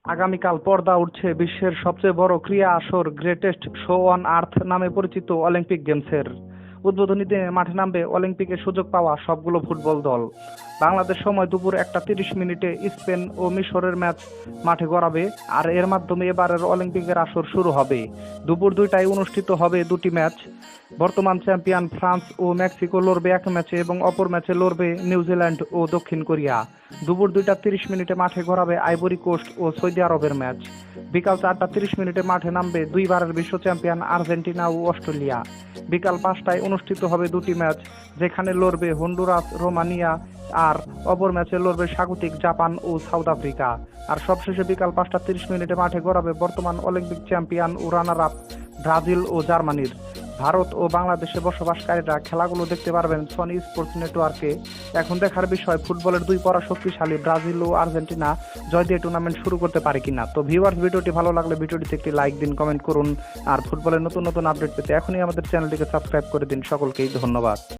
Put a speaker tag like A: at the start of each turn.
A: আগামীকাল পর্দা উঠছে বিশ্বের সবচেয়ে বড় ক্রীড়া আসর গ্রেটেস্ট শো অন আর্থ নামে পরিচিত অলিম্পিক গেমসের। উদ্বোধনী দিনে মাঠে নামবে অলিম্পিকের সুযোগ পাওয়া সবগুলো ফুটবল দল। বাংলাদেশ সময় দুপুর 1:30 স্পেন ও মিশরের ম্যাচ মাঠে গড়াবে, আর এর মাধ্যমে এবারের অলিম্পিকের আসর শুরু হবে। দুপুর 2টায় অনুষ্ঠিত হবে দুটি ম্যাচ। বর্তমান চ্যাম্পিয়ন ফ্রান্স ও মেক্সিকো লড়বে এক ম্যাচে এবং অপর ম্যাচে লড়বে নিউজিল্যান্ড ও দক্ষিণ কোরিয়া। দুপুর 2:30 মাঠে গড়াবে আইভরি কোস্ট ও সৌদি আরবের ম্যাচ। বিকাল 4:30 মাঠে নামবে দুইবারের বিশ্ব চ্যাম্পিয়ন আর্জেন্টিনা ও অস্ট্রেলিয়া। বিকাল 5টায় অনুষ্ঠিত হবে দুটি ম্যাচ, যেখানে লড়বে হন্ডুরাস রোমানিয়া, আর অপর ম্যাচে লড়বে স্বাগতিক জাপান ও সাউথ আফ্রিকা। আর সবশেষে বিকাল 5:30 মাঠে গড়াবে বর্তমান অলিম্পিক চ্যাম্পিয়ন ও রানার আপ ব্রাজিল ও জার্মানির। ভারত ও বাংলাদেশে বসবাসকারীরা খেলাগুলো দেখতে পারবেন সনি স্পোর্টস নেটওয়ার্কে। এখন দেখার বিষয় ফুটবলের দুই পরাশক্তিশালী ব্রাজিল ও আর্জেন্টিনা জয় দিয়ে টুর্নামেন্ট শুরু করতে পারে কিনা। তো ভিউয়ার্স, ভিডিওটি ভালো লাগলে ভিডিওটিতে একটি লাইক দিন, কমেন্ট করুন, আর ফুটবলের নতুন নতুন আপডেট পেতে এখনই আমাদের চ্যানেলটিকে সাবস্ক্রাইব করে দিন। সকলকেই ধন্যবাদ।